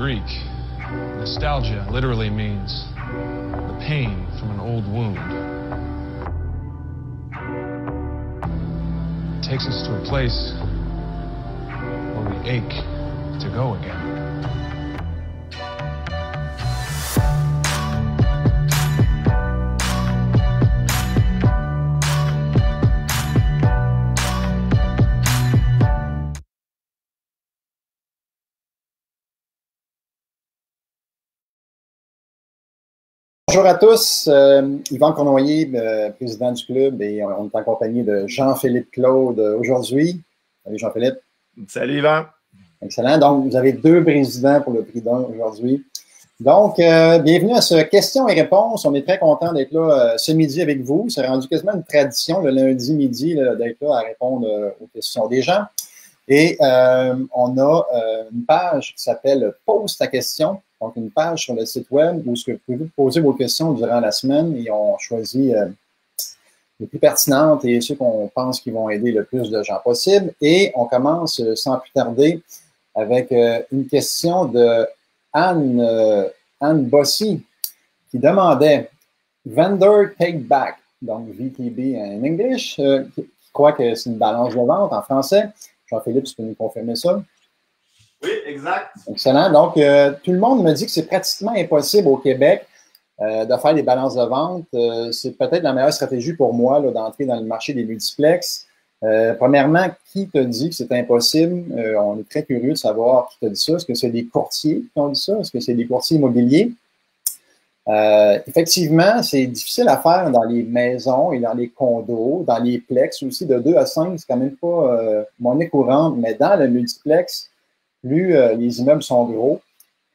Greek, nostalgia literally means the pain from an old wound. It takes us to a place where we ache to go again. Bonjour à tous, Yvan Cournoyer, président du club, et on est accompagné de Jean-Philippe Claude aujourd'hui. Salut Jean-Philippe. Salut Yvan. Excellent. Donc, vous avez deux présidents pour le prix d'un aujourd'hui. Donc, bienvenue à ce questions et réponses. On est très content d'être là ce midi avec vous. C'est rendu quasiment une tradition le lundi midi d'être là à répondre aux questions des gens. Et on a une page qui s'appelle « Pose ta question ». Donc, une page sur le site web où vous pouvez poser vos questions durant la semaine et on choisit les plus pertinentes et ceux qu'on pense qui vont aider le plus de gens possible. Et on commence sans plus tarder avec une question de Anne Bossy qui demandait « Vendor Take Back », donc VTB en English, qui croit que c'est une balance de vente en français. Jean-Philippe, tu peux nous confirmer ça? Oui, exact. Excellent. Donc, tout le monde me dit que c'est pratiquement impossible au Québec de faire des balances de vente. C'est peut-être la meilleure stratégie pour moi d'entrer dans le marché des multiplexes. Premièrement, qui t'a dit que c'est impossible? On est très curieux de savoir qui t'a dit ça. Est-ce que c'est des courtiers qui ont dit ça? Est-ce que c'est des courtiers immobiliers? Effectivement, c'est difficile à faire dans les maisons et dans les condos, dans les plex aussi, de 2 à 5, c'est quand même pas monnaie courante, mais dans le multiplex, plus les immeubles sont gros,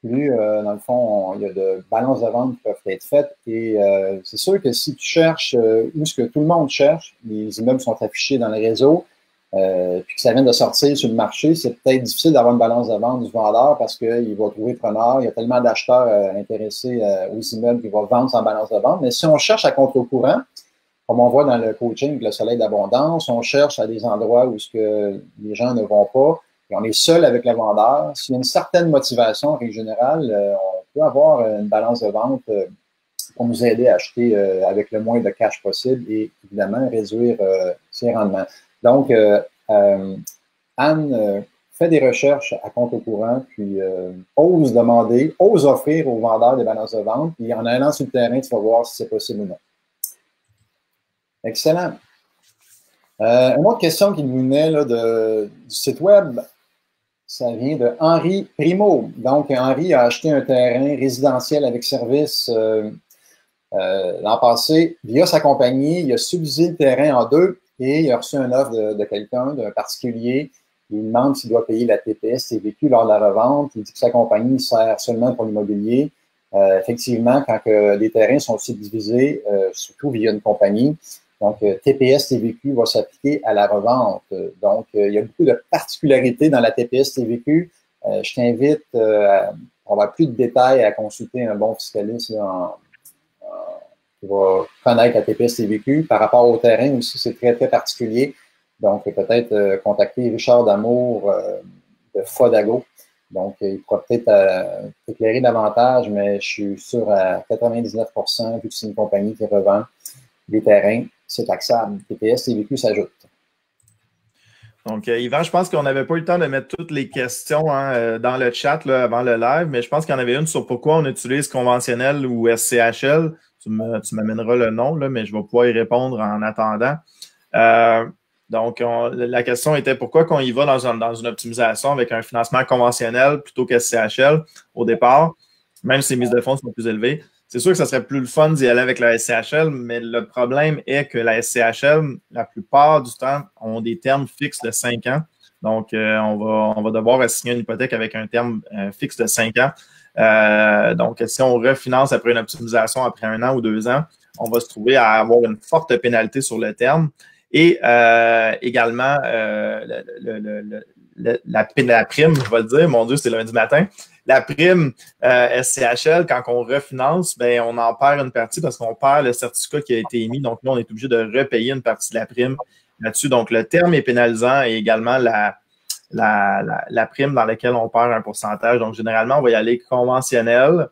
plus, dans le fond, il y a de balances de vente qui peuvent être faites. Et c'est sûr que si tu cherches où ce que tout le monde cherche, les immeubles sont affichés dans le réseau, puis que ça vient de sortir sur le marché, c'est peut-être difficile d'avoir une balance de vente du vendeur parce qu'il va trouver preneur. Il y a tellement d'acheteurs intéressés aux immeubles qu'il va vendre sans balance de vente. Mais si on cherche à contre-courant, comme on voit dans le coaching, le soleil d'abondance, on cherche à des endroits où ce que les gens ne vont pas, et on est seul avec le vendeur. S'il y a une certaine motivation, en règle générale, on peut avoir une balance de vente pour nous aider à acheter avec le moins de cash possible et évidemment réduire ses rendements. Donc, Anne fait des recherches à contre-courant, puis ose demander, ose offrir aux vendeurs des balances de vente, puis en allant sur le terrain, tu vas voir si c'est possible ou non. Excellent. Une autre question qui nous venait là, du site web, ça vient de Henri Primo. Donc, Henri a acheté un terrain résidentiel avec service l'an passé via sa compagnie. Il a subdivisé le terrain en deux et il a reçu une offre de quelqu'un, d'un particulier. Il demande s'il doit payer la TPS TVQ lors de la revente. Il dit que sa compagnie sert seulement pour l'immobilier. Effectivement, quand les terrains sont subdivisés, surtout via une compagnie, donc, TPS TVQ va s'appliquer à la revente. Donc, il y a beaucoup de particularités dans la TPS TVQ. Je t'invite pour avoir plus de détails à consulter un bon fiscaliste qui va connaître la TPS TVQ. Par rapport au terrain aussi, c'est très, très particulier. Donc, peut-être contacter Richard Damour de Fodago. Donc, il pourra peut-être éclairer davantage, mais je suis sûr à 99%, vu que c'est une compagnie qui revend des terrains, c'est taxable. TPS TVQ s'ajoute. Donc, Yvan, je pense qu'on n'avait pas eu le temps de mettre toutes les questions dans le chat là, avant le live, mais je pense qu'il y en avait une sur pourquoi on utilise conventionnel ou SCHL. Tu m'amèneras le nom, là, mais je vais pouvoir y répondre en attendant. Donc, la question était pourquoi qu'on y va dans une optimisation avec un financement conventionnel plutôt que SCHL au départ, même si les mises de fonds sont plus élevées. C'est sûr que ça serait plus le fun d'y aller avec la SCHL, mais le problème est que la SCHL, la plupart du temps, ont des termes fixes de 5 ans. Donc, on va devoir assigner une hypothèque avec un terme fixe de 5 ans. Donc, si on refinance après une optimisation après 1 an ou 2 ans, on va se trouver à avoir une forte pénalité sur le terme. Et également, la prime, je vais le dire, mon Dieu, c'est lundi matin. La prime SCHL, quand on refinance, ben, on en perd une partie parce qu'on perd le certificat qui a été émis. Donc, là, on est obligé de repayer une partie de la prime là-dessus. Donc, le terme est pénalisant et également la prime dans laquelle on perd un pourcentage. Donc, généralement, on va y aller conventionnel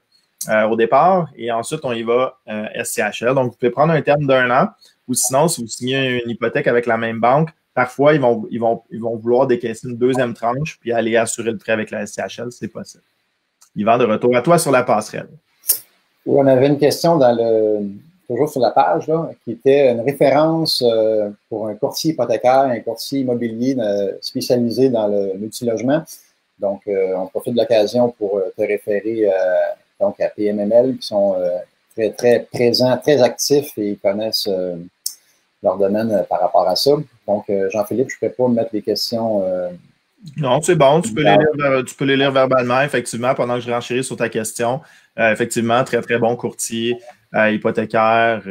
au départ et ensuite, on y va SCHL. Donc, vous pouvez prendre un terme d'1 an ou sinon, si vous signez une hypothèque avec la même banque, parfois, ils vont vouloir décaisser une deuxième tranche puis aller assurer le prêt avec la SCHL. C'est possible. Yvan, de retour à toi sur la passerelle. Oui, on avait une question toujours sur la page, là, qui était une référence pour un courtier hypothécaire, un courtier immobilier spécialisé dans le multilogement. Donc, on profite de l'occasion pour te référer donc à PMML, qui sont très, très présents, très actifs et ils connaissent leur domaine par rapport à ça. Donc, Jean-Philippe, je ne peux pas mettre les questions. Non, c'est bon. Tu peux les lire verbalement, effectivement, pendant que je renchéris sur ta question. Effectivement, très, très bon courtier hypothécaire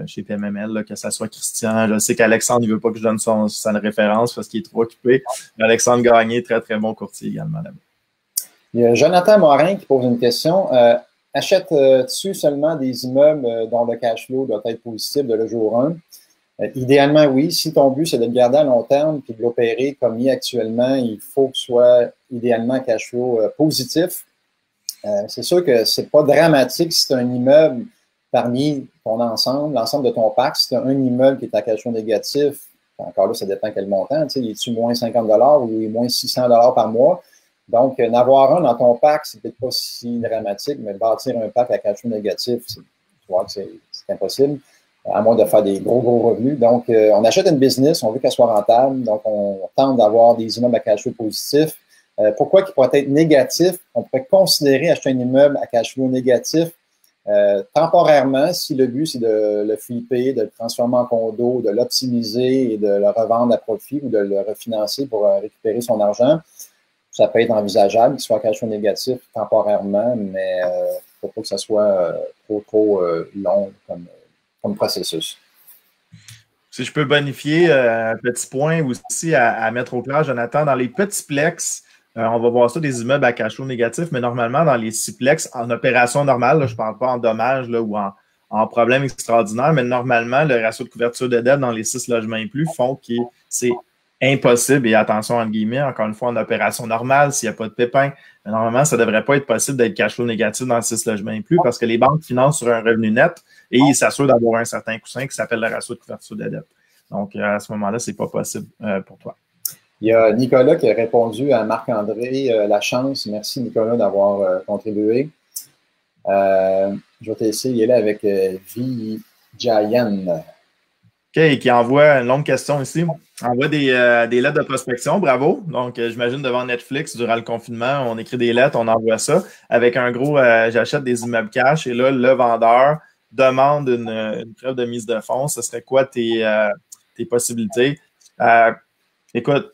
chez PMML, là, que ce soit Christian. Je sais qu'Alexandre ne veut pas que je donne sa référence parce qu'il est trop occupé. Alexandre Gagné, très, très bon courtier également là-bas. Il y a Jonathan Morin qui pose une question. Achètes-tu seulement des immeubles dont le cash flow doit être positif de le jour 1? Idéalement, oui. Si ton but, c'est de le garder à long terme et de l'opérer comme il est actuellement, il faut que ce soit idéalement cash flow positif. C'est sûr que c'est pas dramatique si tu as un immeuble parmi ton ensemble de ton parc. Si tu as un immeuble qui est à cash flow négatif, encore là, ça dépend quel montant. Tu sais, est-tu moins 50 $ ou moins 600 $ par mois? Donc, n'avoir un dans ton parc, c'est peut-être pas si dramatique, mais bâtir un parc à cash flow négatif, tu vois que c'est impossible, à moins de faire des gros revenus. Donc, on achète une business, on veut qu'elle soit rentable, donc on tente d'avoir des immeubles à cash flow positif. Pourquoi qu'il pourrait être négatif? On pourrait considérer acheter un immeuble à cash flow négatif temporairement si le but, c'est de le flipper, de le transformer en condo, de l'optimiser et de le revendre à profit ou de le refinancer pour récupérer son argent. Ça peut être envisageable qu'il soit cash flow négatif temporairement, mais il ne faut pas que ça soit trop long comme processus. Si je peux bonifier un petit point aussi à mettre au clair, Jonathan, dans les petits plex, on va voir ça des immeubles à cash flow négatif, mais normalement, dans les 6 plex, en opération normale, là, je ne parle pas en dommages là, ou en problème extraordinaire, mais normalement, le ratio de couverture de dette dans les 6 logements et plus font que c'est impossible, et attention entre guillemets, encore une fois, en opération normale, s'il n'y a pas de pépin, mais normalement, ça ne devrait pas être possible d'être cash flow négatif dans 6 logements et plus parce que les banques financent sur un revenu net et ils s'assurent d'avoir un certain coussin qui s'appelle le ratio de couverture de dette. Donc, à ce moment-là, ce n'est pas possible pour toi. Il y a Nicolas qui a répondu à Marc-André Lachance. Merci, Nicolas, d'avoir contribué. Je vais te laisser, il est là avec Vijayan. OK, qui envoie une longue question ici. Envoie des lettres de prospection, bravo. Donc, j'imagine devant Netflix, durant le confinement, on écrit des lettres, on envoie ça avec un gros j'achète des immeubles cash et là, le vendeur demande une preuve de mise de fonds. Ce serait quoi tes possibilités? Écoute,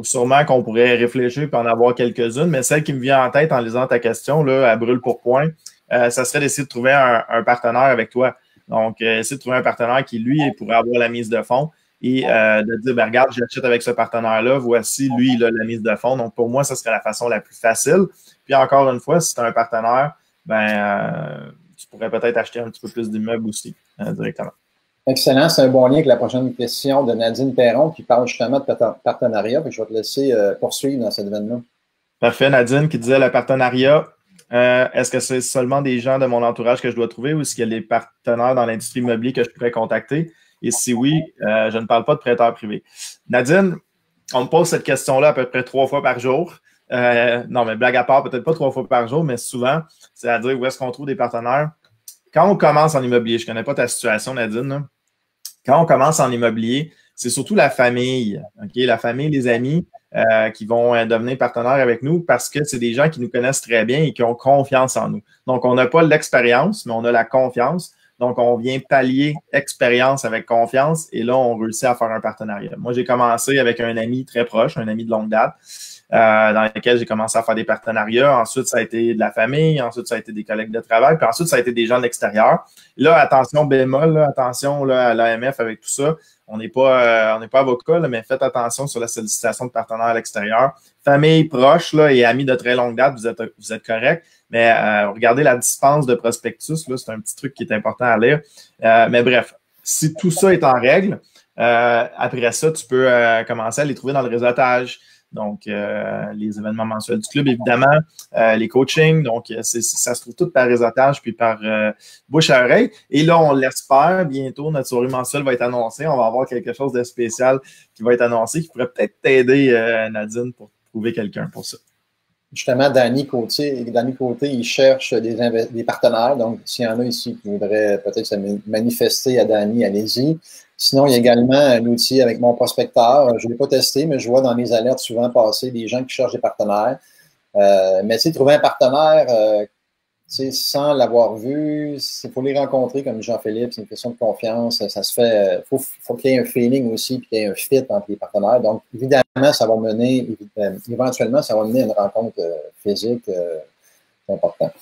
sûrement qu'on pourrait réfléchir et en avoir quelques-unes, mais celle qui me vient en tête en lisant ta question, là, à brûle pour point, ça serait d'essayer de trouver un partenaire avec toi. Donc, essayer de trouver un partenaire qui, lui, pourrait avoir la mise de fonds et de dire, ben, regarde, j'achète avec ce partenaire-là, voici, lui, il a la mise de fonds. Donc, pour moi, ça serait la façon la plus facile. Puis, encore une fois, si tu as un partenaire, tu pourrais peut-être acheter un petit peu plus d'immeubles aussi directement. Excellent. C'est un bon lien avec la prochaine question de Nadine Perron qui parle justement de partenariat. Puis je vais te laisser poursuivre dans cette veine-là. Parfait. Nadine qui disait le partenariat. Est-ce que c'est seulement des gens de mon entourage que je dois trouver ou est-ce qu'il y a des partenaires dans l'industrie immobilière que je pourrais contacter? Et si oui, je ne parle pas de prêteurs privés. Nadine, on me pose cette question-là à peu près 3 fois par jour. Non, mais blague à part, peut-être pas 3 fois par jour, mais souvent, c'est-à-dire où est-ce qu'on trouve des partenaires? Quand on commence en immobilier, je ne connais pas ta situation, Nadine, là. Quand on commence en immobilier, c'est surtout la famille, okay? La famille, les amis qui vont devenir partenaires avec nous parce que c'est des gens qui nous connaissent très bien et qui ont confiance en nous. Donc, on n'a pas l'expérience, mais on a la confiance. Donc, on vient pallier expérience avec confiance et là, on réussit à faire un partenariat. Moi, j'ai commencé avec un ami très proche, un ami de longue date, dans lequel j'ai commencé à faire des partenariats. Ensuite, ça a été de la famille. Ensuite, ça a été des collègues de travail. Puis ensuite, ça a été des gens de l'extérieur. Là, attention bémol, là, attention là, à l'AMF avec tout ça. On n'est pas avocat, là, mais faites attention sur la sollicitation de partenaires à l'extérieur. Famille proche là, et amis de très longue date, vous êtes correct. Mais regardez la dispense de prospectus. Là, c'est un petit truc qui est important à lire. Mais bref, si tout ça est en règle, Après ça, tu peux commencer à les trouver dans le réseautage. Donc, les événements mensuels du club, évidemment, les coachings. Donc, ça se trouve tout par réseautage puis par bouche à oreille. Et là, on l'espère, bientôt, notre soirée mensuelle va être annoncée. On va avoir quelque chose de spécial qui va être annoncé qui pourrait peut-être t'aider, Nadine, pour trouver quelqu'un pour ça. Justement, Danny Côté, il cherche des partenaires. Donc, s'il y en a ici qui voudraient peut-être se manifester à Danny, allez-y. Sinon, il y a également un outil avec mon prospecteur. Je ne l'ai pas testé, mais je vois dans mes alertes souvent passer des gens qui cherchent des partenaires. Mais tu sais, trouver un partenaire, sans l'avoir vu, il faut les rencontrer comme Jean-Philippe, c'est une question de confiance. Ça se fait, faut qu'il y ait un feeling aussi, puis qu'il y ait un fit entre les partenaires. Donc, évidemment, ça va mener, éventuellement, ça va mener à une rencontre physique importante.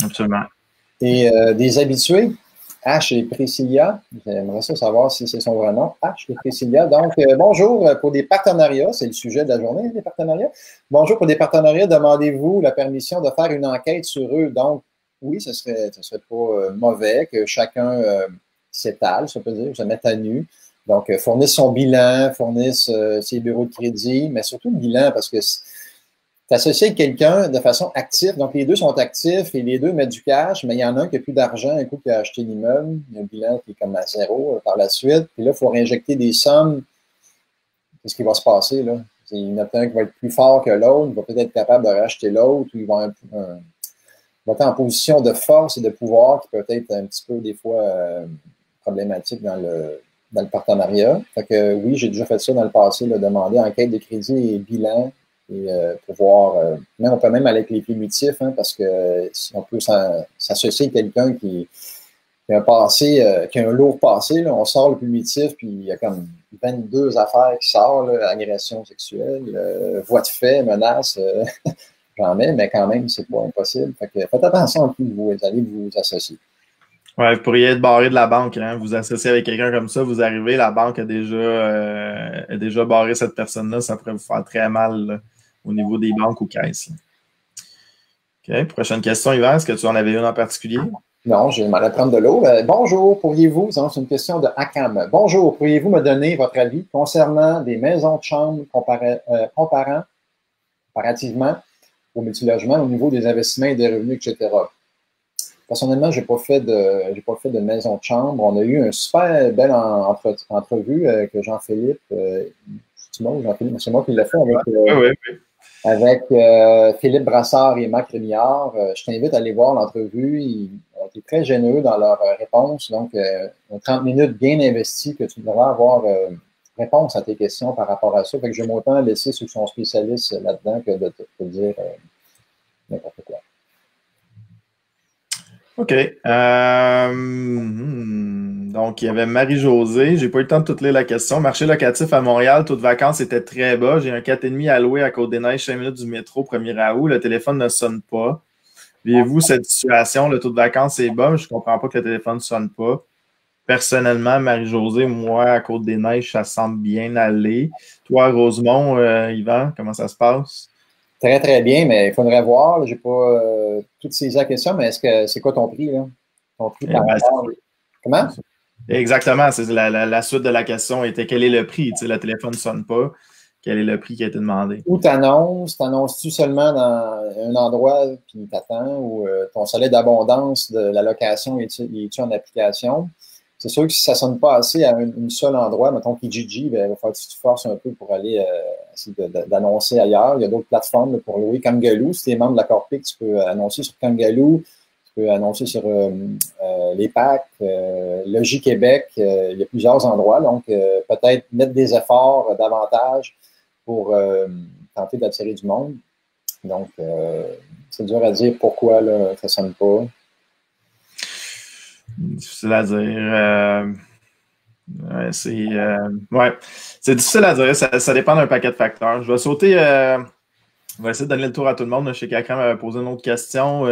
Absolument. Et des habitués, H et Priscilla, j'aimerais ça savoir si c'est son vrai nom, H et Priscilla. Donc, bonjour pour des partenariats, c'est le sujet de la journée, des partenariats. Bonjour pour des partenariats, demandez-vous la permission de faire une enquête sur eux. Donc, oui, ce serait pas mauvais que chacun s'étale, ça peut dire, se mette à nu. Donc, fournisse son bilan, fournisse ses bureaux de crédit, mais surtout le bilan, parce que t'associer avec quelqu'un de façon active. Donc, les deux sont actifs et les deux mettent du cash, mais il y en a un qui n'a plus d'argent, un coup qui a acheté l'immeuble, il y a un bilan qui est comme à zéro par la suite. Puis là, il faut réinjecter des sommes. Qu'est-ce qui va se passer, là? Il y en a un qui va être plus fort que l'autre, il va peut-être être capable de racheter l'autre, ou il va être en position de force et de pouvoir qui peut être un petit peu, des fois, problématique dans le partenariat. Fait que oui, j'ai déjà fait ça dans le passé, là, demander enquête de crédit et bilan. Et on peut même aller avec les primitifs, parce que si on peut s'associer à quelqu'un qui a un passé, qui a un lourd passé, là, on sort le primitif, puis il y a comme 22 affaires qui sortent, là, agression sexuelle, voie de fait, menace, j'en mets, mais quand même, c'est pas impossible. Fait que faites attention à qui vous allez vous associer. Ouais, vous pourriez être barré de la banque, hein. Vous associez avec quelqu'un comme ça, vous arrivez, la banque a déjà barré cette personne-là, ça pourrait vous faire très mal, là, au niveau des banques ou caisses. OK. Prochaine question, Yvan. Est-ce que tu en avais une en particulier? Non, je vais m'en prendre de l'eau. Bonjour, pourriez-vous, c'est une question de Akam. Bonjour, pourriez-vous me donner votre avis concernant des maisons de chambre comparativement au multilogement au niveau des investissements et des revenus, etc. Personnellement, je n'ai pas fait de maison de chambre. On a eu un super belle entrevue avec Jean-Philippe. C'est moi qui l'ai fait avec Philippe Brassard et Marc Rémillard. Je t'invite à aller voir l'entrevue. Ils ont été très généreux dans leurs réponses. Donc, 30 minutes bien investies que tu devras avoir réponse à tes questions par rapport à ça. Fait que je vais autant laisser ceux qui sont spécialistes là-dedans que de te dire n'importe quoi. OK. Donc, il y avait Marie-Josée. J'ai pas eu le temps de toute lire la question. Marché locatif à Montréal, taux de vacances était très bas. J'ai un 4,5 à louer à Côte-des-Neiges, 5 minutes du métro, 1er août. Le téléphone ne sonne pas. Voyez-vous cette situation? Le taux de vacances est bas, mais je comprends pas que le téléphone ne sonne pas. Personnellement, Marie-Josée, moi, à Côte-des-Neiges, ça semble bien aller. Toi, Rosemont, Yvan, comment ça se passe? Très, très bien, mais il faudrait voir. Je n'ai pas toutes saisi la question, mais c'est quoi ton prix, là? Ton prix par rapport? Comment? Exactement. C'est la suite de la question était quel est le prix? Tu sais, le téléphone ne sonne pas. Quel est le prix qui a été demandé? Ou t'annonces-tu seulement dans un endroit puis t'attends, ou ton salaire d'abondance de la location est-tu en application? C'est sûr que si ça ne sonne pas assez à un seul endroit, mettons Kijiji, il va falloir que tu te forces un peu pour aller essayer d'annoncer ailleurs. Il y a d'autres plateformes pour louer. Kangaloo, si tu es membre de la Corpic, tu peux annoncer sur Kangaloo, tu peux annoncer sur les packs, Logis Québec, il y a plusieurs endroits. Donc, peut-être mettre des efforts davantage pour tenter d'attirer du monde. Donc, c'est dur à dire pourquoi là, ça ne sonne pas. Difficile à dire. C'est difficile à dire. Ça dépend d'un paquet de facteurs. Je vais sauter. On va essayer de donner le tour à tout le monde. Je sais qu'Akram avait posé une autre question.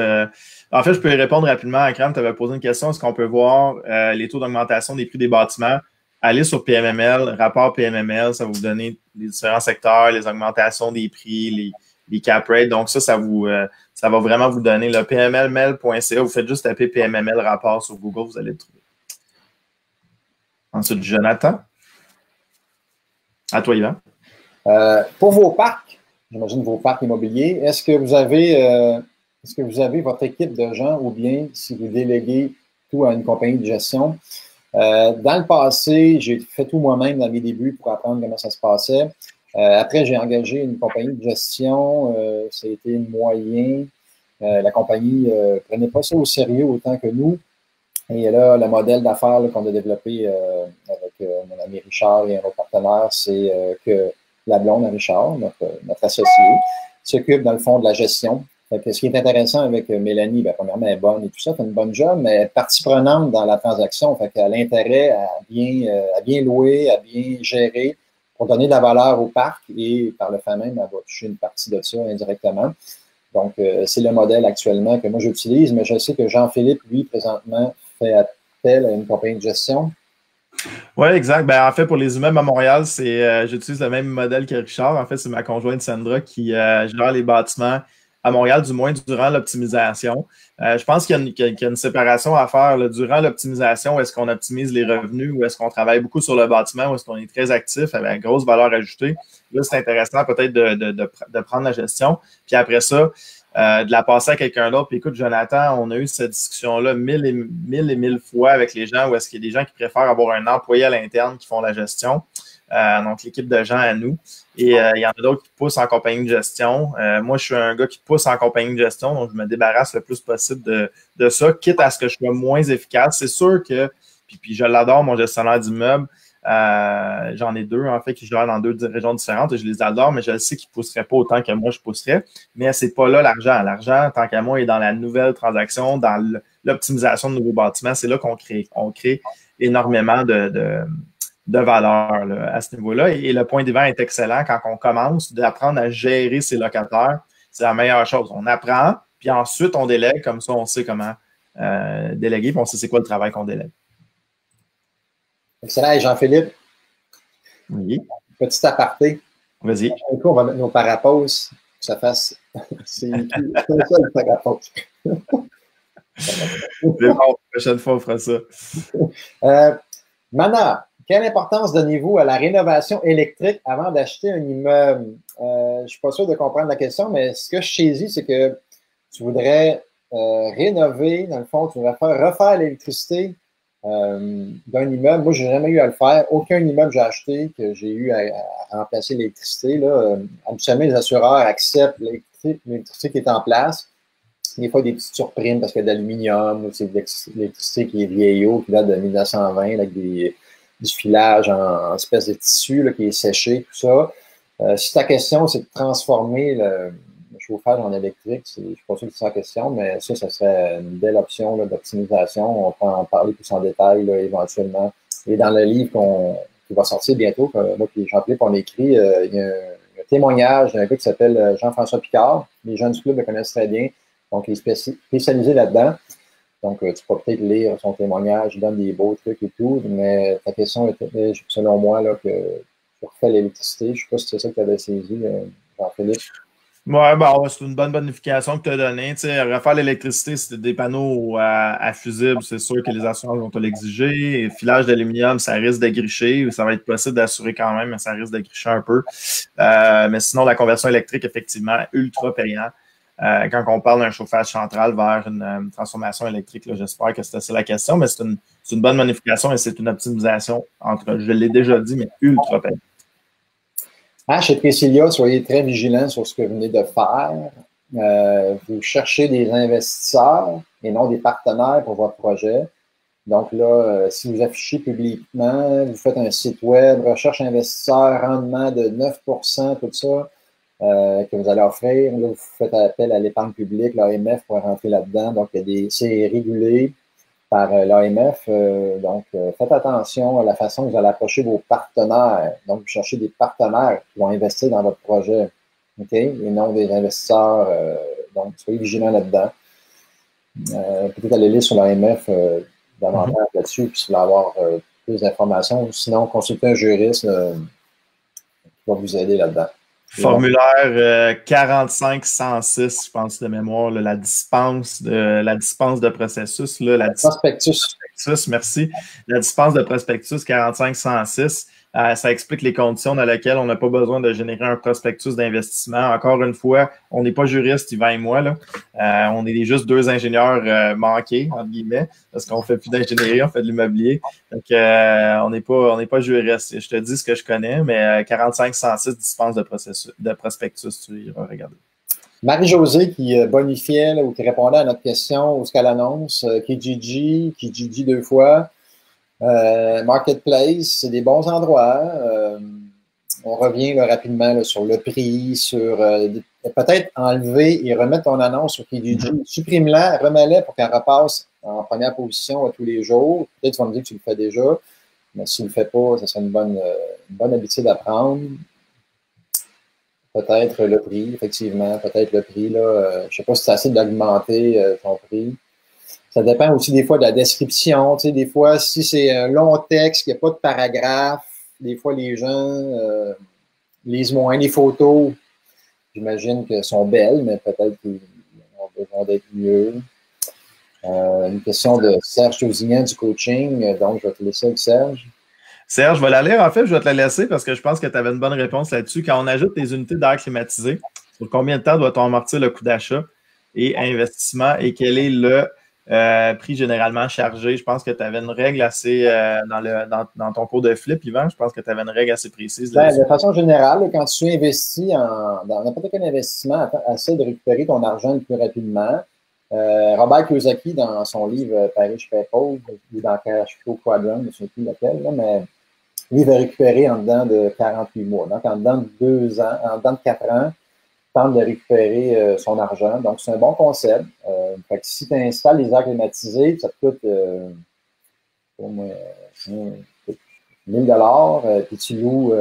En fait, je peux y répondre rapidement. Akram, tu avais posé une question. Est-ce qu'on peut voir les taux d'augmentation des prix des bâtiments? Allez sur PMML, rapport PMML, ça va vous donner les différents secteurs, les augmentations des prix, les cap rates. Donc, ça va vraiment vous donner le pmml.ca. Vous faites juste taper PMML rapport sur Google, vous allez le trouver. Ensuite, Jonathan. À toi, Yvan. Pour vos parcs, j'imagine vos parcs immobiliers, est-ce que vous avez votre équipe de gens ou bien si vous déléguez tout à une compagnie de gestion? Dans le passé, j'ai fait tout moi-même dans mes débuts pour apprendre comment ça se passait. Après, j'ai engagé une compagnie de gestion. Ça a été moyen. La compagnie ne prenait pas ça au sérieux autant que nous. Et là, le modèle d'affaires qu'on a développé avec mon ami Richard et un autre partenaire, c'est que la blonde à Richard, notre associé, s'occupe dans le fond de la gestion. Fait que ce qui est intéressant avec Mélanie, bien, premièrement, elle est bonne et tout ça, fait une bonne job, mais elle est partie prenante dans la transaction. Fait qu'elle a l'intérêt à bien louer, à bien gérer pour donner de la valeur au parc et par le fait même, elle va toucher une partie de ça indirectement. Donc, c'est le modèle actuellement que moi j'utilise, mais je sais que Jean-Philippe, lui, présentement, fait appel à une compagnie de gestion. Oui, exact. Ben, en fait, pour les immeubles à Montréal, j'utilise le même modèle que Richard. En fait, c'est ma conjointe Sandra qui gère les bâtiments à Montréal, du moins durant l'optimisation. Je pense qu'il y a une séparation à faire là. Durant l'optimisation. Est-ce qu'on optimise les revenus ou est-ce qu'on travaille beaucoup sur le bâtiment ou est-ce qu'on est très actif avec une grosse valeur ajoutée? Là, c'est intéressant peut-être de prendre la gestion. Puis après ça, de la passer à quelqu'un d'autre. Puis écoute, Jonathan, on a eu cette discussion-là mille fois avec les gens où est-ce qu'il y a des gens qui préfèrent avoir un employé à l'interne qui font la gestion. Donc, l'équipe de gens à nous. Et il y en a d'autres qui poussent en compagnie de gestion. Moi, je suis un gars qui pousse en compagnie de gestion, donc je me débarrasse le plus possible de ça, quitte à ce que je sois moins efficace. C'est sûr que, puis je l'adore, mon gestionnaire d'immeuble. J'en ai deux, en fait, qui gèrent dans deux régions différentes et je les adore, mais je sais qu'ils ne pousseraient pas autant que moi je pousserais. Mais c'est pas là l'argent. L'argent, tant qu'à moi, est dans la nouvelle transaction, dans l'optimisation de nouveaux bâtiments. C'est là qu'on crée énormément de valeur là, à ce niveau-là. Et le point d'Yvan est excellent quand on commence d'apprendre à gérer ses locataires. C'est la meilleure chose. On apprend, puis ensuite on délègue. Comme ça, on sait comment déléguer, puis on sait c'est quoi le travail qu'on délègue. Excellent. Et Jean-Philippe, oui. Petit aparté. Vas-y. On va mettre nos parapauses pour que ça fasse. C'est ça le parapause. La prochaine fois, on fera ça. Mana, quelle importance donnez-vous à la rénovation électrique avant d'acheter un immeuble? Je ne suis pas sûr de comprendre la question, mais ce que je saisis, c'est que tu voudrais rénover, dans le fond, tu voudrais refaire l'électricité d'un immeuble. Moi, je n'ai jamais eu à le faire. Aucun immeuble que j'ai acheté que j'ai eu à remplacer l'électricité. Habituellement, les assureurs acceptent l'électricité qui est en place. Des fois, des petites surprimes parce qu'il y a de l'aluminium ou c'est de l'électricité qui est vieillot, qui date de 1920, là, avec du filage en espèce de tissu là, qui est séché, tout ça. Si ta question, c'est de transformer le chauffage en électrique, je ne suis pas sûr que c'est la question, mais ça serait une belle option d'optimisation. On peut en parler plus en détail là, éventuellement. Et dans le livre qui va sortir bientôt, moi et Jean-Philippe, on écrit, il y a un témoignage d'un gars qui s'appelle Jean-François Picard. Les gens du club le connaissent très bien. Donc, il est spécialisé là-dedans. Donc, tu peux peut-être lire son témoignage, il donne des beaux trucs et tout, mais ta question était, selon moi, là, que tu refais l'électricité. Je ne sais pas si c'est ça que tu avais saisi, Jean-Philippe. Oui, c'est une bonne bonification que tu as donnée. Tu sais, refaire l'électricité, c'est des panneaux à fusibles, c'est sûr que les assurances vont te l'exiger. Et filage d'aluminium, ça risque de gricher. Ça va être possible d'assurer quand même, mais ça risque de gricher un peu. Mais sinon, la conversion électrique, effectivement, ultra payant. Quand on parle d'un chauffage central vers une transformation électrique, j'espère que c'était ça la question, mais c'est une bonne bonification et c'est une optimisation je l'ai déjà dit, mais ultra payant. Chez Priscilla, soyez très vigilants sur ce que vous venez de faire. Vous cherchez des investisseurs et non des partenaires pour votre projet. Donc là, si vous affichez publiquement, vous faites un site web, recherche investisseur, rendement de 9%, tout ça, que vous allez offrir. Là, vous faites appel à l'épargne publique, l'AMF pour rentrer là-dedans. Donc, c'est régulé par l'AMF. Donc, faites attention à la façon que vous allez approcher vos partenaires. Donc, vous cherchez des partenaires qui vont investir dans votre projet, OK? Et non des investisseurs. Donc, soyez vigilants là-dedans. Peut-être aller lire sur l'AMF davantage là-dessus, puis si vous voulez avoir plus d'informations. Sinon, consultez un juriste qui va vous aider là-dedans. Formulaire 4506, je pense de mémoire, la dispense de processus. Le prospectus. prospectus, merci. La dispense de prospectus 45-106, ça explique les conditions dans lesquelles on n'a pas besoin de générer un prospectus d'investissement. Encore une fois, on n'est pas juriste, Yvan et moi, là. On est juste deux ingénieurs manqués, entre guillemets, parce qu'on ne fait plus d'ingénierie, on fait de l'immobilier. Donc, on n'est pas juriste. Je te dis ce que je connais, mais 45-106 dispense de prospectus, tu iras regarder. Marie-Josée qui bonifiait là, ou qui répondait à notre question où ce qu'elle annonce, Kijiji 2 fois, Marketplace, c'est des bons endroits. On revient là, rapidement là, sur le prix, sur peut-être enlever et remettre ton annonce sur Kijiji. Supprime-la, remets-la pour qu'elle repasse en première position à tous les jours. Peut-être que tu vas me dire que tu le fais déjà, mais si tu ne le fais pas, ça serait une bonne habitude à prendre. Peut-être le prix, effectivement, peut-être le prix. Là, je ne sais pas si c'est assez d'augmenter ton prix. Ça dépend aussi des fois de la description. Tu sais, des fois, si c'est un long texte, qu'il n'y a pas de paragraphe, des fois les gens lisent moins les photos. J'imagine qu'elles sont belles, mais peut-être qu'ils ont besoin d'être mieux. Une question de Serge Tousignan du coaching. Donc, je vais te laisser avec Serge. Serge, je vais la lire. En fait, je vais te la laisser parce que je pense que tu avais une bonne réponse là-dessus. Quand on ajoute des unités d'air climatisé, sur combien de temps doit-on amortir le coût d'achat et investissement et quel est le prix généralement chargé? Je pense que tu avais une règle assez, dans ton cours de flip, Yvan, je pense que tu avais une règle assez précise. De façon générale, quand tu investis dans n'importe quel investissement, essaie de récupérer ton argent le plus rapidement. Robert Kiyosaki, dans son livre Père riche, Père pauvre, ou dans Cash Flow Quadrant, je ne sais plus lequel, là, mais lui, il va récupérer en dedans de 48 mois. Donc, en dedans de 2 ans, en dedans de 4 ans, tente de récupérer son argent. Donc, c'est un bon concept. Fait que si tu installes les airs climatisés, ça te coûte au moins 1 000 $, puis tu loues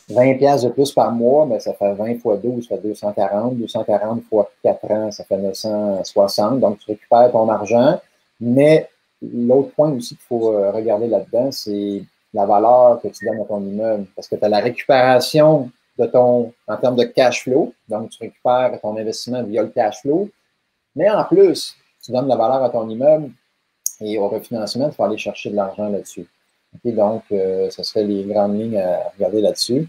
20 $ de plus par mois, mais ça fait 20 fois 12, ça fait 240. 240 fois 4 ans, ça fait 960. Donc, tu récupères ton argent. Mais l'autre point aussi qu'il faut regarder là-dedans, c'est la valeur que tu donnes à ton immeuble. Parce que tu as la récupération en termes de cash flow. Donc, tu récupères ton investissement via le cash flow. Mais en plus, tu donnes la valeur à ton immeuble et au refinancement, tu vas aller chercher de l'argent là-dessus. Okay, donc, ce serait les grandes lignes à regarder là-dessus.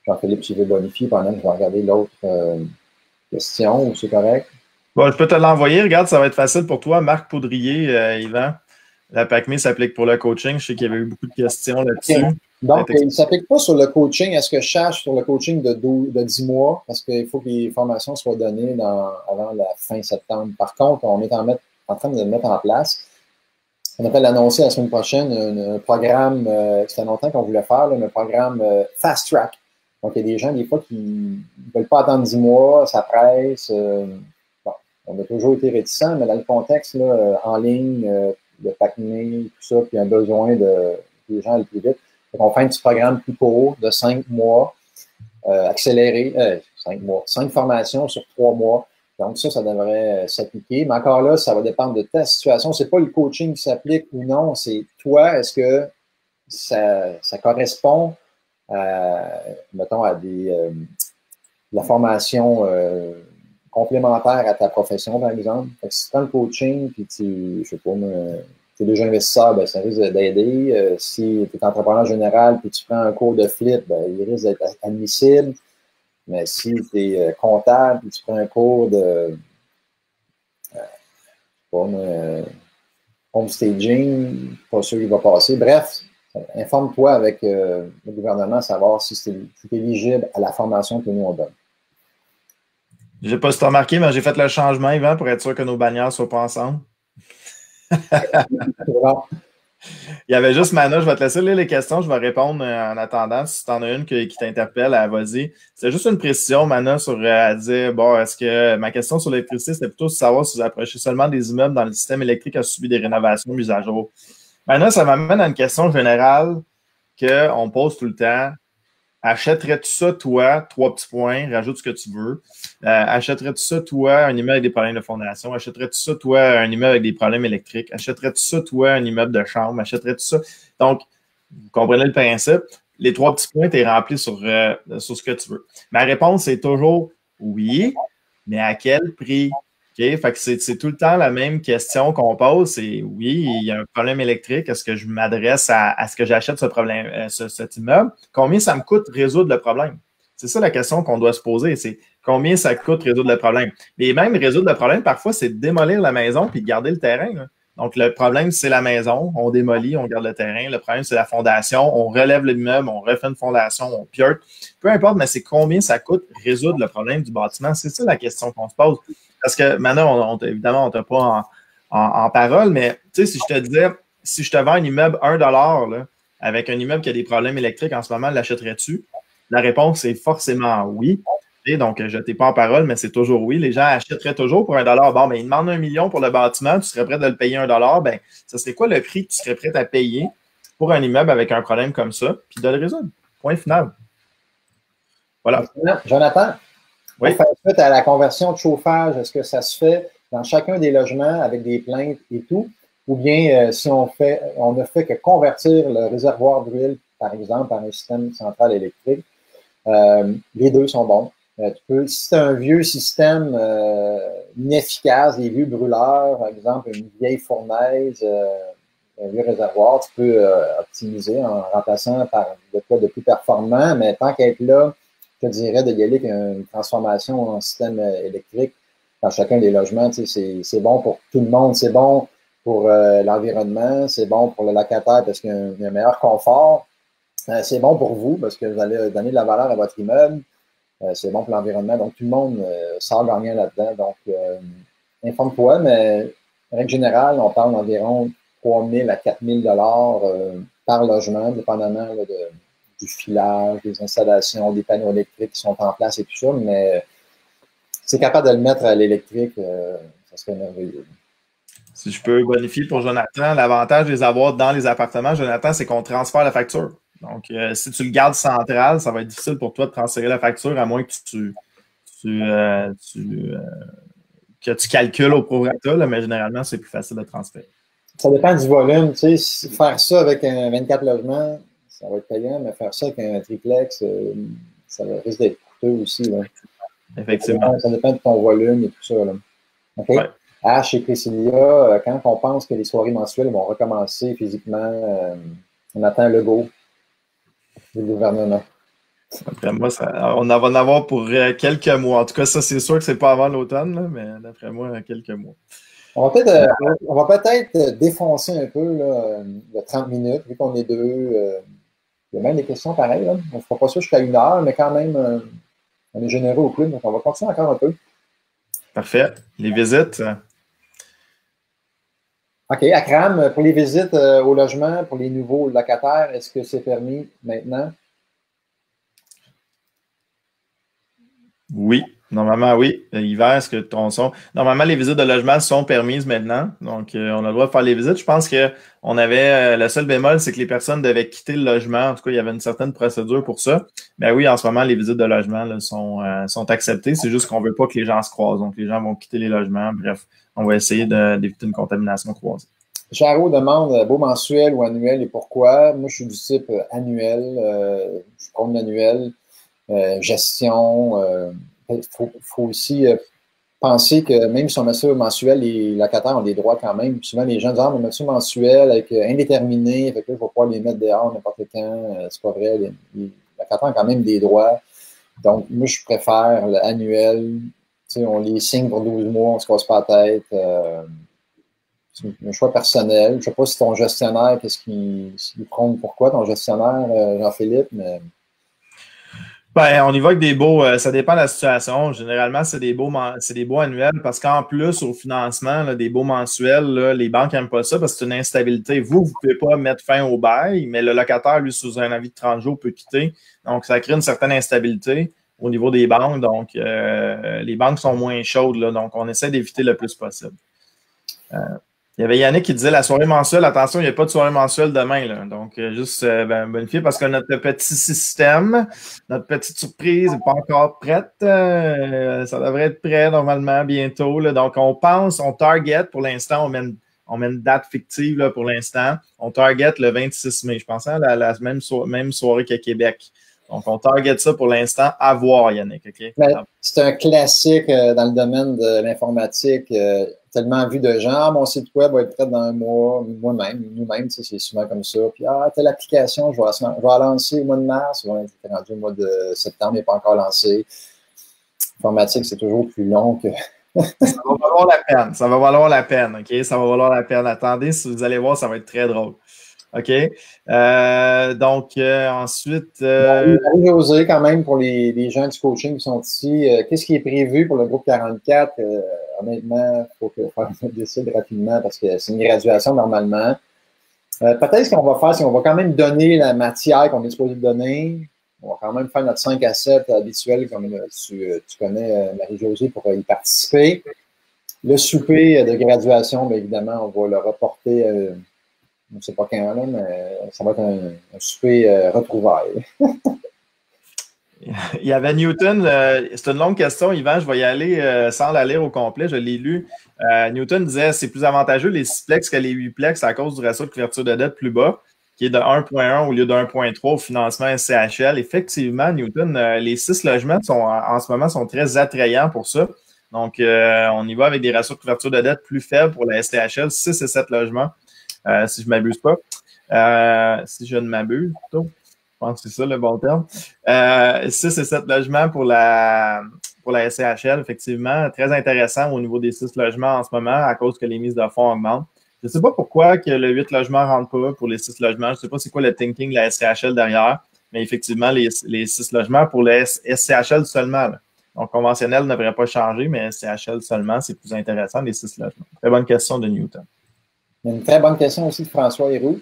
Jean-Philippe, tu veux bonifier pendant que je vais regarder l'autre question, ou c'est correct? Bon, je peux te l'envoyer. Regarde, ça va être facile pour toi. Marc Poudrier, Yvan. La PACME s'applique pour le coaching. Je sais qu'il y avait eu beaucoup de questions là-dessus. Okay. Donc, il ne s'applique pas sur le coaching. Est-ce que je cherche sur le coaching de 10 mois? Parce qu'il faut que les formations soient données avant la fin septembre. Par contre, on est en train de le mettre en place. On appelle l'annoncer la semaine prochaine un programme, ça fait longtemps qu'on voulait faire, là, un programme Fast Track. Donc, il y a des gens, des fois, qui ne veulent pas attendre 10 mois, ça presse. Bon, on a toujours été réticents, mais dans le contexte là, en ligne, de PACME, tout ça, puis un besoin des gens aller plus vite. Donc, on fait un petit programme plus court de 5 mois, accéléré, 5 mois, 5 formations sur 3 mois. Donc, ça devrait s'appliquer. Mais encore là, ça va dépendre de ta situation. C'est pas le coaching qui s'applique ou non, c'est toi, est-ce que ça correspond mettons, à la formation complémentaire à ta profession, par exemple. Fait que si tu prends le coaching, puis tu es déjà investisseur, ben, ça risque d'aider. Si tu es entrepreneur général, puis tu prends un cours de flip, ben, il risque d'être admissible. Mais si tu es comptable, puis tu prends un cours de homestaging, pas sûr qu'il va passer. Bref, informe-toi avec le gouvernement à savoir si tu es éligible à la formation que nous on donne. Je ne sais pas si tu as remarqué, mais j'ai fait le changement, Yvan, pour être sûr que nos bannières ne soient pas ensemble. Bon. Il y avait juste Mana, je vais te laisser lire les questions, je vais répondre en attendant. Si tu en as une qui t'interpelle, vas-y. C'est juste une précision, Mana, à dire, bon, est-ce que ma question sur l'électricité, c'était plutôt de savoir si vous approchez seulement des immeubles dans le système électrique a subi des rénovations mises à jour. Mana, ça m'amène à une question générale qu'on pose tout le temps. Achèterais-tu ça, toi, 3 petits points, rajoute ce que tu veux. Achèterais-tu ça, toi, un immeuble avec des problèmes de fondation? Achèterais-tu ça, toi, un immeuble avec des problèmes électriques? Achèterais-tu ça, toi, un immeuble de chambre? Achèterais-tu ça? Donc, vous comprenez le principe. Les 3 petits points, tu es rempli sur ce que tu veux. Ma réponse est toujours oui, mais à quel prix? OK? Fait que c'est tout le temps la même question qu'on pose. C'est oui, il y a un problème électrique. Est-ce que je m'adresse à ce que j'achète ce problème, cet immeuble? Combien ça me coûte résoudre le problème? C'est ça la question qu'on doit se poser. C'est combien ça coûte résoudre le problème? Mais même résoudre le problème, parfois, c'est de démolir la maison puis de garder le terrain. Là. Donc, le problème, c'est la maison. On démolit, on garde le terrain. Le problème, c'est la fondation. On relève l'immeuble, on refait une fondation, on piote. Peu importe, mais c'est combien ça coûte résoudre le problème du bâtiment. C'est ça la question qu'on se pose. Parce que maintenant, évidemment, on ne t'a pas en parole, mais tu sais, si je te disais, si je te vends un immeuble 1 là, avec un immeuble qui a des problèmes électriques en ce moment, l'achèterais-tu? La réponse est forcément oui. Et donc, je n'étais pas en parole, mais c'est toujours oui. Les gens achèteraient toujours pour 1 $. Bon, mais ils demandent 1 million pour le bâtiment, tu serais prêt de le payer 1 $. Ben, ça serait quoi le prix que tu serais prêt à payer pour un immeuble avec un problème comme ça, puis de le résoudre? Point final. Voilà. Jonathan, oui. Pour faire suite à la conversion de chauffage, est-ce que ça se fait dans chacun des logements avec des plaintes et tout? Ou bien si on ne fait que convertir le réservoir d'huile, par exemple, par un système central électrique, les deux sont bons. Si c'est un vieux système inefficace, des vieux brûleurs, par exemple, une vieille fournaise, un vieux réservoir, tu peux optimiser en remplaçant par de quoi de plus performant, mais tant qu'à être là, je te dirais de y aller avec une transformation en système électrique dans chacun des logements. Tu sais, c'est bon pour tout le monde, c'est bon pour l'environnement, c'est bon pour le locataire parce qu'il y a un meilleur confort. C'est bon pour vous parce que vous allez donner de la valeur à votre immeuble. C'est bon pour l'environnement. Donc, tout le monde sort gagnant là-dedans. Donc, informe-toi, mais en règle générale, on parle d'environ 3 000 à 4 000 par logement, dépendamment là, du filage, des installations, des panneaux électriques qui sont en place et tout ça. Mais c'est capable de le mettre à l'électrique, ça serait merveilleux. Si je peux bonifier pour Jonathan, l'avantage de les avoir dans les appartements, Jonathan, c'est qu'on transfère la facture. Donc, si tu le gardes central, ça va être difficile pour toi de transférer la facture à moins que tu calcules au prorata, là, mais généralement, c'est plus facile de transférer. Ça dépend du volume. Tu sais, faire ça avec un 24 logements, ça va être payant, mais faire ça avec un triplex, ça risque d'être coûteux aussi. Là. Effectivement. Ça dépend de ton volume et tout ça. Là. OK? Ouais. Chez Priscilla, quand on pense que les soirées mensuelles vont recommencer physiquement, on attend le go du gouvernement. Après moi, on va en avoir pour quelques mois. En tout cas, ça, c'est sûr que c'est pas avant l'automne, mais d'après moi, quelques mois. On va peut-être défoncer un peu là, de 30 minutes, vu qu'on est deux. Il y a même des questions pareilles. Là. On ne fera pas ça jusqu'à 1 heure, mais quand même, on est généreux au club, donc on va continuer encore un peu. Parfait. Les visites. OK. Akram, pour les visites au logement, pour les nouveaux locataires, est-ce que c'est permis maintenant? Oui. Normalement, oui. L'hiver, est-ce que ton son. Normalement, les visites de logement sont permises maintenant. Donc, on a le droit de faire les visites. Je pense qu'on avait. Le seul bémol, c'est que les personnes devaient quitter le logement. En tout cas, il y avait une certaine procédure pour ça. Mais oui, en ce moment, les visites de logement là, sont acceptées. C'est juste qu'on ne veut pas que les gens se croisent. Donc, les gens vont quitter les logements. Bref, on va essayer d'éviter une contamination croisée. Charo demande beau mensuel ou annuel et pourquoi. Moi, je suis du type annuel. Je prends l'annuel. Gestion. Il faut aussi penser que même si on met ça mensuel, les locataires ont des droits quand même. Puis souvent, les gens disent on met ça mensuel avec indéterminé, fait que là, il ne faut pas les mettre dehors n'importe quand. C'est pas vrai. Les locataires ont quand même des droits. Donc, moi, je préfère l'annuel. Tu sais, on les signe pour 12 mois, on ne se casse pas la tête. C'est un choix personnel. Je ne sais pas si ton gestionnaire, qu'est-ce qu'il prône pourquoi, ton gestionnaire, Jean-Philippe, mais. Ben, on y va avec des baux, ça dépend de la situation. Généralement, c'est des baux annuels parce qu'en plus, au financement, là, des baux mensuels, là, les banques n'aiment pas ça parce que c'est une instabilité. Vous ne pouvez pas mettre fin au bail, mais le locataire, lui, sous un avis de 30 jours, peut quitter. Donc, ça crée une certaine instabilité au niveau des banques. Donc, les banques sont moins chaudes. Là, donc, on essaie d'éviter le plus possible. Il y avait Yannick qui disait la soirée mensuelle, attention, il n'y a pas de soirée mensuelle demain. Là. Donc, juste bonifier parce que notre petit système, notre petite surprise n'est pas encore prête. Ça devrait être prêt normalement bientôt. Là. Donc, on target pour l'instant, on met une date fictive là, pour l'instant. On target le 26 mai. Je pense à la même soirée qu'à Québec. Donc, on target ça pour l'instant à voir, Yannick. Okay? C'est un classique dans le domaine de l'informatique. Tellement vu de gens, mon site web va être prêt dans un mois, nous-mêmes, c'est souvent comme ça. Puis, telle application, je vais la lancer au mois de mars, on est rendu au mois de septembre, il n'est pas encore lancé. L'informatique, c'est toujours plus long que. Ça va valoir la peine. Ça va valoir la peine, OK? Ça va valoir la peine. Attendez, si vous allez voir, ça va être très drôle. OK? Ensuite... Marie-Josée, quand même, pour les gens du coaching qui sont ici, qu'est-ce qui est prévu pour le groupe 44? Honnêtement, il faut que je décide rapidement parce que c'est une graduation normalement. Peut-être ce qu'on va faire, c'est qu'on va quand même donner la matière qu'on est supposé donner. On va quand même faire notre 5 à 7 habituel, comme tu connais Marie-Josée, pour y participer. Le souper de graduation, bien évidemment, on va le reporter, je ne sais pas quand, là, mais ça va être un souper retrouvailles. Il y avait Newton, c'est une longue question, Yvan, je vais y aller sans la lire au complet, je l'ai lu. Newton disait c'est plus avantageux les 6plex que les 8plex à cause du ratio de couverture de dette plus bas, qui est de 1,1 au lieu de 1,3 au financement SCHL. Effectivement, Newton, les 6 logements en ce moment sont très attrayants pour ça. Donc, on y va avec des ratios de couverture de dette plus faibles pour la SCHL, 6 et 7 logements, si je ne m'abuse pas. Si je ne m'abuse, plutôt. Je pense que c'est ça le bon terme. 6 et 7 logements pour la SCHL, effectivement, très intéressant au niveau des 6 logements en ce moment à cause que les mises de fonds augmentent. Je ne sais pas pourquoi que le 8 logements ne rentre pas pour les 6 logements. Je ne sais pas c'est quoi le thinking de la SCHL derrière, mais effectivement, les 6 logements pour le SCHL seulement. Là. Donc, conventionnel ne devrait pas changer, mais SCHL seulement, c'est plus intéressant, les 6 logements. Très bonne question de Newton. Une très bonne question aussi de François Héroux.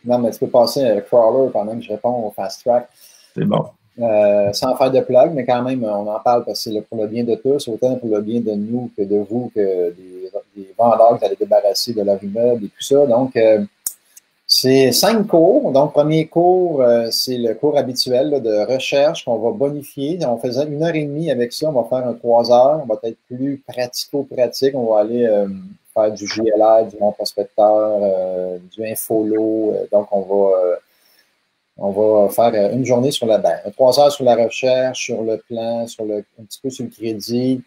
Non, mais tu peux passer à Crawler pendant que je réponds au Fast Track. C'est bon. Sans faire de plug, mais quand même, on en parle parce que c'est pour le bien de tous, autant pour le bien de nous que de vous, que des vendeurs que vous allez débarrasser de leur immeuble et tout ça. Donc, c'est 5 cours. Donc, premier cours, c'est le cours habituel là, de recherche qu'on va bonifier. On faisait 1h30 avec ça. On va faire un 3 heures. On va être plus pratico-pratique. On va aller faire du JLR, du bon prospecteur, du infolo. Donc, on va faire une journée sur la banque, 3 heures sur la recherche, sur le plan, un petit peu sur le crédit.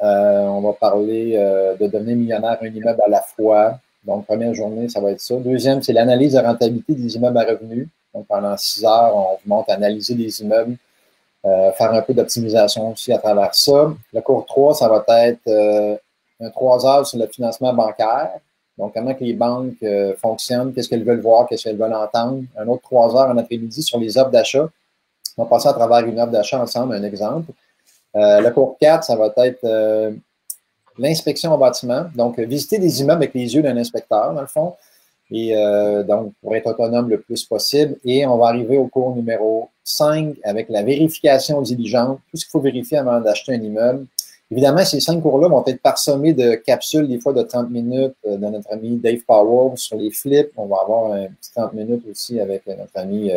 On va parler de devenir millionnaire un immeuble à la fois. Donc, première journée, ça va être ça. Deuxième, c'est l'analyse de rentabilité des immeubles à revenus. Donc, pendant 6 heures, on vous montre à analyser les immeubles, faire un peu d'optimisation aussi à travers ça. Le cours 3, ça va être un 3 heures sur le financement bancaire. Donc, comment que les banques fonctionnent, qu'est-ce qu'elles veulent voir, qu'est-ce qu'elles veulent entendre. Un autre 3 heures en après-midi sur les offres d'achat. On va passer à travers une offre d'achat ensemble, un exemple. Le cours 4, ça va être l'inspection au bâtiment. Donc, visiter des immeubles avec les yeux d'un inspecteur, dans le fond. Et donc, pour être autonome le plus possible. Et on va arriver au cours numéro 5 avec la vérification diligente. Tout ce qu'il faut vérifier avant d'acheter un immeuble. Évidemment, ces 5 cours-là vont être parsemés de capsules, des fois de 30 minutes, de notre ami Dave Powell sur les flips. On va avoir un petit 30 minutes aussi avec notre ami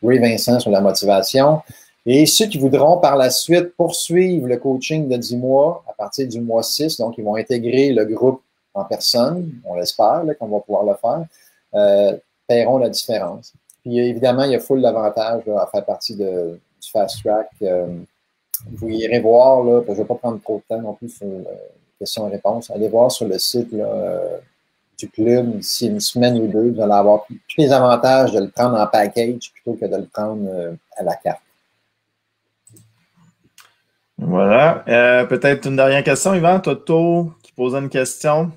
Ray Vincent sur la motivation. Et ceux qui voudront par la suite poursuivre le coaching de 10 mois à partir du mois 6, donc ils vont intégrer le groupe en personne, on l'espère qu'on va pouvoir le faire, paieront la différence. Puis évidemment, il y a full d'avantages à faire partie du Fast Track. Vous irez voir, là, je ne vais pas prendre trop de temps non plus sur questions et réponses. Allez voir sur le site là, du club d'ici une semaine ou deux. Vous allez avoir tous les avantages de le prendre en package plutôt que de le prendre à la carte. Voilà. Peut-être une dernière question, Yvan. Toto qui posait une question.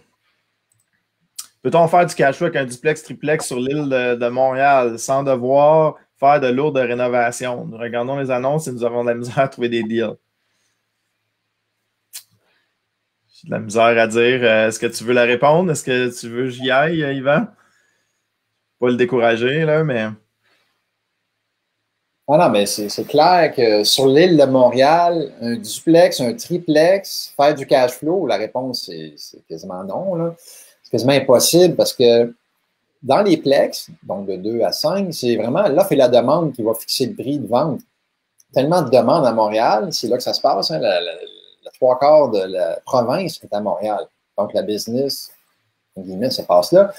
Peut-on faire du cash flow avec un duplex, triplex sur l'île de Montréal sans devoir faire de lourdes rénovations? Nous regardons les annonces et nous avons de la misère à trouver des deals. J'ai de la misère à dire. Est-ce que tu veux la répondre? Est-ce que tu veux que j'y aille, Yvan? Pas le décourager, là, mais... Ah non, mais c'est clair que sur l'île de Montréal, un duplex, un triplex, faire du cash flow, la réponse, c'est quasiment non, là. C'est quasiment impossible parce que dans les plex, donc de 2 à 5, c'est vraiment l'offre et la demande qui va fixer le prix de vente. Tellement de demandes à Montréal, c'est là que ça se passe. Hein, le 3/4 de la province est à Montréal. Donc, la business, en guillemets, se passe là.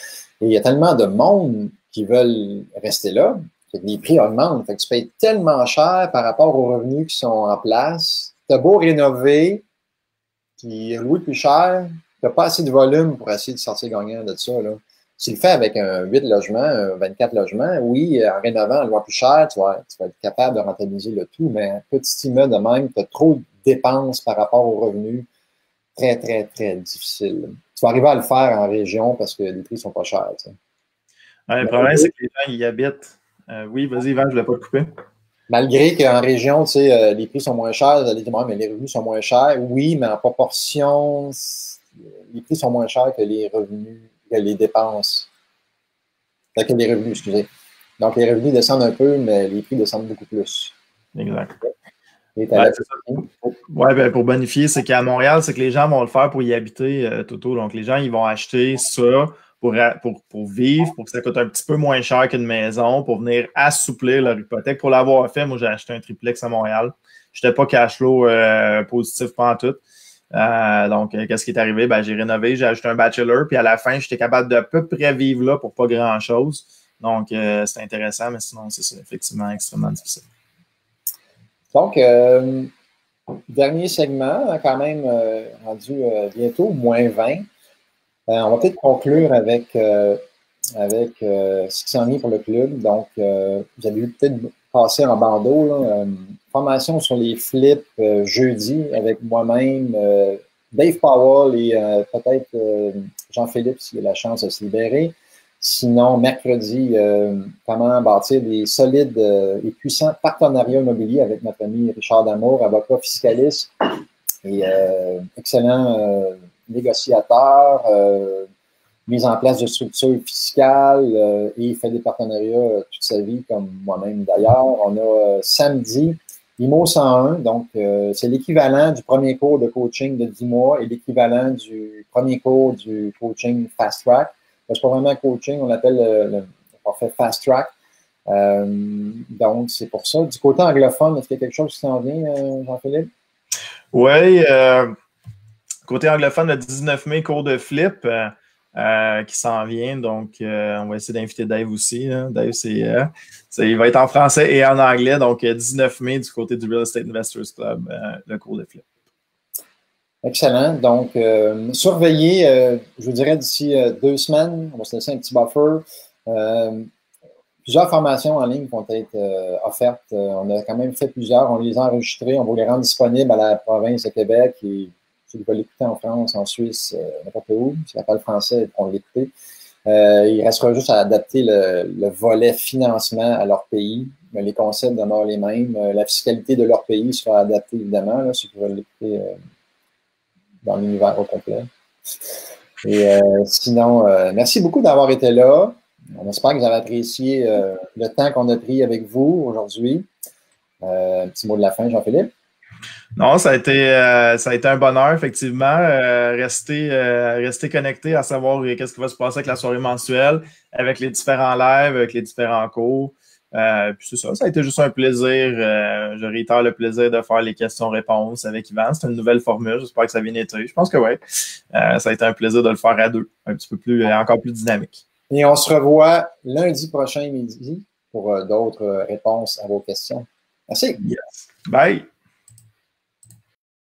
Et il y a tellement de monde qui veulent rester là Fait que les prix augmentent. Fait que tu payes tellement cher par rapport aux revenus qui sont en place. Tu as beau rénover, puis louer plus cher, tu n'as pas assez de volume pour essayer de sortir gagnant de ça. Là. Si tu le fais avec un 8 logements, un 24 logements, oui, en rénovant, en louant plus cher, tu vas être capable de rentabiliser le tout, mais un petit immeuble de même, tu as trop de dépenses par rapport aux revenus. Très, très, très difficile. Tu vas arriver à le faire en région parce que les prix sont pas chers. Tu sais. Ouais, le problème, c'est que les gens y habitent. Oui, vas-y, Yvan, je ne voulais pas te couper. Malgré qu'en région, tu sais, les prix sont moins chers, vous allez dire, mais les revenus sont moins chers. Oui, mais en proportion, les prix sont moins chers que les revenus, que les dépenses. Que les revenus, excusez. Donc, les revenus descendent un peu, mais les prix descendent beaucoup plus. Exact. Ouais, ben, pour bonifier, c'est qu'à Montréal, c'est que les gens vont le faire pour y habiter, Toto. Donc, les gens, ils vont acheter ça pour vivre, pour que ça coûte un petit peu moins cher qu'une maison, pour venir assouplir leur hypothèque. Pour l'avoir fait, moi, j'ai acheté un triplex à Montréal. Je n'étais pas cash flow positif pantoute. Donc, qu'est-ce qui est arrivé? Ben, j'ai rénové, j'ai acheté un bachelor, puis à la fin, j'étais capable de à peu près vivre là pour pas grand-chose. Donc, c'est intéressant, mais sinon, c'est effectivement extrêmement difficile. Donc, dernier segment, quand même rendu bientôt, moins 20. On va peut-être conclure avec ce qui s'en vient pour le club. Donc, vous avez peut-être passé en bandeau, là, formation sur les flips jeudi avec moi-même, Dave Powell et peut-être Jean-Philippe s'il a la chance de se libérer. Sinon, mercredi, comment bâtir des solides et puissants partenariats immobiliers avec notre ami Richard Damour, avocat fiscaliste et excellent négociateur, mise en place de structures fiscales et il fait des partenariats toute sa vie, comme moi-même d'ailleurs. On a samedi IMO 101, donc c'est l'équivalent du premier cours de coaching de 10 mois et l'équivalent du premier cours du coaching Fast Track. C'est pas vraiment un coaching, on l'appelle le forfait Fast Track. Donc, c'est pour ça. Du côté anglophone, est-ce qu'il y a quelque chose qui s'en vient, Jean-Philippe? Oui, côté anglophone, le 19 mai, cours de flip qui s'en vient. Donc, on va essayer d'inviter Dave aussi. Hein. Dave, il va être en français et en anglais. Donc, 19 mai, du côté du Real Estate Investors Club, le cours de flip. Excellent. Donc, surveillez, je vous dirais d'ici 2 semaines, on va se laisser un petit buffer. Plusieurs formations en ligne vont être offertes. On a quand même fait plusieurs. On les a enregistrées. On va les rendre disponibles à la province de Québec et ceux qui veulent l'écouter en France, en Suisse, n'importe où. Si ils parlent français, ils pourront l'écouter. Il restera juste à adapter le volet financement à leur pays. Mais les concepts demeurent les mêmes. La fiscalité de leur pays sera adaptée, évidemment, là, ceux qui veulent l'écouter dans l'univers au complet. Et sinon, merci beaucoup d'avoir été là. On espère que vous avez apprécié le temps qu'on a pris avec vous aujourd'hui. Un petit mot de la fin, Jean-Philippe. Non, ça a été un bonheur, effectivement. Rester connecté à savoir qu'est-ce qui va se passer avec la soirée mensuelle, avec les différents lives, avec les différents cours. Puis c'est ça a été juste un plaisir. Je réitère le plaisir de faire les questions-réponses avec Yvan. C'est une nouvelle formule. J'espère que ça vient été. Je pense que oui. Ça a été un plaisir de le faire à deux. Un petit peu plus, encore plus dynamique. Et on se revoit lundi prochain midi pour d'autres réponses à vos questions. Merci. Yes. Bye.